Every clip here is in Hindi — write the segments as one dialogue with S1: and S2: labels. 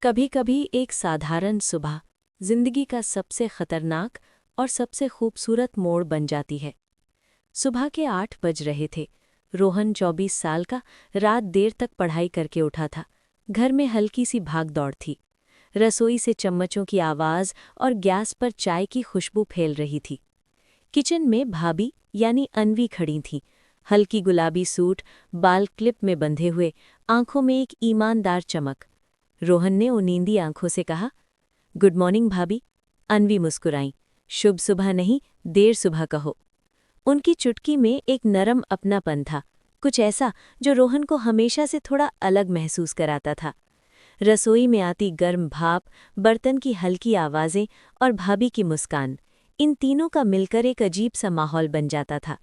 S1: कभी कभी एक साधारण सुबह जिंदगी का सबसे खतरनाक और सबसे खूबसूरत मोड़ बन जाती है। सुबह के 8 बज रहे थे। रोहन 24 साल का रात देर तक पढ़ाई करके उठा था। घर में हल्की सी भाग दौड़ थी। रसोई से चम्मचों की आवाज़ और गैस पर चाय की खुशबू फैल रही थी। किचन में भाभी यानी अन्वी खड़ी थीं। हल्की गुलाबी सूट, बाल क्लिप में बंधे हुए, आंखों में एक ईमानदार चमक। रोहन ने उनींदी आंखों से कहा, गुड मॉर्निंग भाभी। अन्वी मुस्कुराई। शुभ सुबह नहीं, देर सुबह कहो। उनकी चुटकी में एक नरम अपनापन था, कुछ ऐसा जो रोहन को हमेशा से थोड़ा अलग महसूस कराता था। रसोई में आती गर्म भाप, बर्तन की हल्की आवाज़ें और भाभी की मुस्कान, इन तीनों का मिलकर एक अजीब सा माहौल बन जाता था।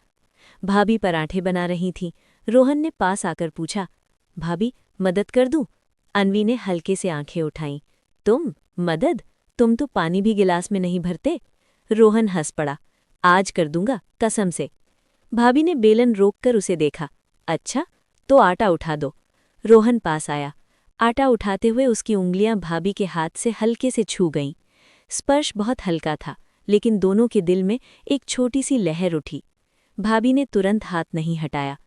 S1: भाभी पराठे बना रही थीं। रोहन ने पास आकर पूछा, भाभी मदद कर दूं? अन्वी ने हल्के से आंखें उठाईं। तुम मदद? तुम तो पानी भी गिलास में नहीं भरते। रोहन हंस पड़ा। आज कर दूंगा, कसम से। भाभी ने बेलन रोककर उसे देखा। अच्छा, तो आटा उठा दो। रोहन पास आया। आटा उठाते हुए उसकी उंगलियां भाभी के हाथ से हल्के से छू गईं। स्पर्श बहुत हल्का था, लेकिन दोनों के दिल में एक छोटी सी लहर उठी। भाभी ने तुरंत हाथ नहीं हटाया।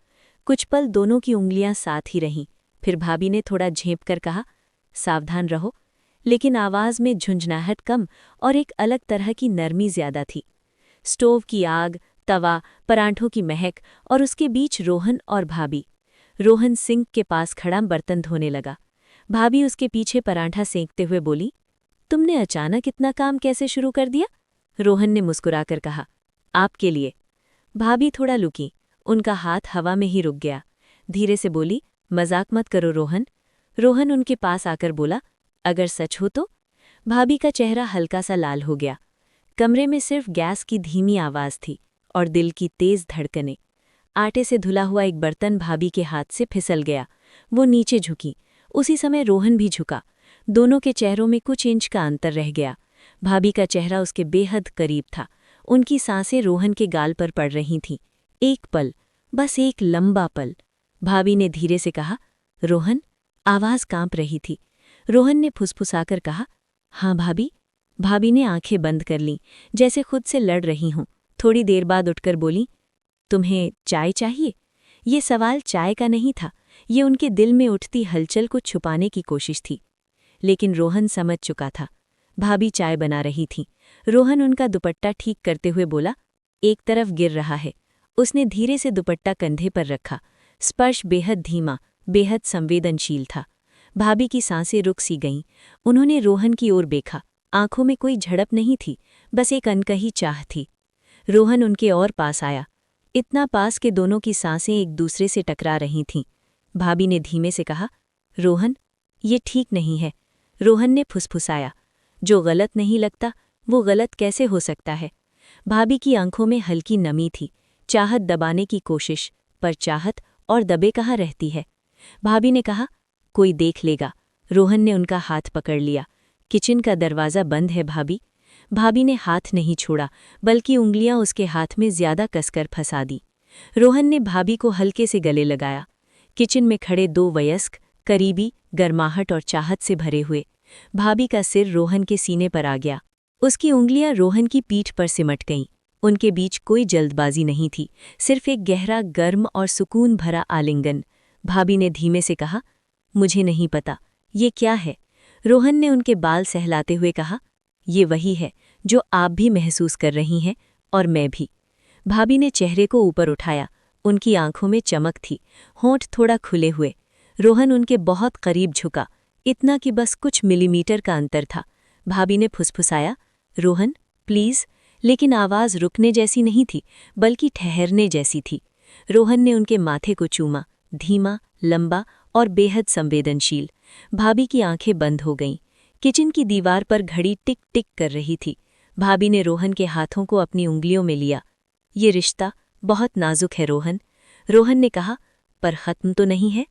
S1: कुछ पल दोनों की उंगलियां साथ ही रहीं। फिर भाभी ने थोड़ा झेंप कर कहा, सावधान रहो। लेकिन आवाज़ में झुंझुनाहट कम और एक अलग तरह की नरमी ज्यादा थी। स्टोव की आग, तवा, परांठों की महक और उसके बीच रोहन और भाभी। रोहन सिंक के पास खड़ा बर्तन धोने लगा। भाभी उसके पीछे परांठा सेंकते हुए बोली, तुमने अचानक इतना काम कैसे शुरू कर दिया? रोहन ने मुस्कुराकर कहा, आपके लिए। भाभी थोड़ा लुकी, उनका हाथ हवा में ही रुक गया। धीरे से बोली, मजाक मत करो रोहन। रोहन उनके पास आकर बोला, अगर सच हो तो? भाभी का चेहरा हल्का सा लाल हो गया। कमरे में सिर्फ गैस की धीमी आवाज़ थी और दिल की तेज धड़कनें। आटे से धुला हुआ एक बर्तन भाभी के हाथ से फिसल गया। वो नीचे झुकी। उसी समय रोहन भी झुका। दोनों के चेहरों में कुछ इंच का अंतर रह गया। भाभी का चेहरा उसके बेहद करीब था। उनकी सांसें रोहन के गाल पर पड़ रही थीं। एक पल, बस एक लंबा पल। भाभी ने धीरे से कहा, रोहन। आवाज़ कांप रही थी। रोहन ने फुसफुसाकर कहा, हाँ भाभी। भाभी ने आंखें बंद कर लीं, जैसे खुद से लड़ रही हों। थोड़ी देर बाद उठकर बोली, तुम्हें चाय चाहिए? ये सवाल चाय का नहीं था, ये उनके दिल में उठती हलचल को छुपाने की कोशिश थी। लेकिन रोहन समझ चुका था। भाभी चाय बना रही थीं। रोहन उनका दुपट्टा ठीक करते हुए बोला, एक तरफ गिर रहा है। उसने धीरे से दुपट्टा कंधे पर रखा। स्पर्श बेहद धीमा, बेहद संवेदनशील था। भाभी की सांसें रुक सी गईं। उन्होंने रोहन की ओर देखा। आंखों में कोई झड़प नहीं थी, बस एक अनकही चाह थी। रोहन उनके और पास आया, इतना पास कि दोनों की सांसें एक दूसरे से टकरा रही थीं। भाभी ने धीमे से कहा, रोहन, ये ठीक नहीं है। रोहन ने फुसफुसाया, जो गलत नहीं लगता वो गलत कैसे हो सकता है? भाभी की आंखों में हल्की नमी थी, चाहत दबाने की कोशिश, पर चाहत और दबे कहाँ रहती है? भाभी ने कहा, कोई देख लेगा। रोहन ने उनका हाथ पकड़ लिया। किचन का दरवाज़ा बंद है भाभी। भाभी ने हाथ नहीं छोड़ा, बल्कि उंगलियां उसके हाथ में ज्यादा कसकर फंसा दी। रोहन ने भाभी को हल्के से गले लगाया। किचन में खड़े दो वयस्क, करीबी, गर्माहट और चाहत से भरे हुए। भाभी का सिर रोहन के सीने पर आ गया। उसकी उंगलियां रोहन की पीठ पर सिमट गईं। उनके बीच कोई जल्दबाजी नहीं थी, सिर्फ एक गहरा, गर्म और सुकून भरा आलिंगन। भाभी ने धीमे से कहा, मुझे नहीं पता, ये क्या है? रोहन ने उनके बाल सहलाते हुए कहा, ये वही है जो आप भी महसूस कर रही हैं, और मैं भी। भाभी ने चेहरे को ऊपर उठाया। उनकी आंखों में चमक थी, होंठ थोड़ा खुले हुए। रोहन उनके बहुत करीब झुका, इतना कि बस कुछ मिलीमीटर का अंतर था। भाभी ने फुसफुसाया, रोहन प्लीज़। लेकिन आवाज़ रुकने जैसी नहीं थी, बल्कि ठहरने जैसी थी। रोहन ने उनके माथे को चूमा, धीमा, लंबा और बेहद संवेदनशील। भाभी की आंखें बंद हो गईं। किचन की दीवार पर घड़ी टिक टिक कर रही थी। भाभी ने रोहन के हाथों को अपनी उंगलियों में लिया। ये रिश्ता बहुत नाजुक है रोहन। रोहन ने कहा, पर ख़त्म तो नहीं है?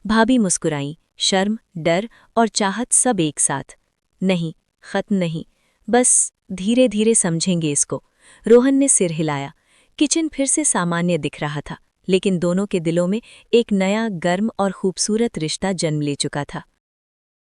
S1: भाभी मुस्कुराईं, शर्म, डर और चाहत सब एक साथ। नहीं, ख़त्म नहीं, बस धीरे धीरे समझेंगे इसको। रोहन ने सिर हिलाया। किचन फिर से सामान्य दिख रहा था, लेकिन दोनों के दिलों में एक नया, गर्म और खूबसूरत रिश्ता जन्म ले चुका था।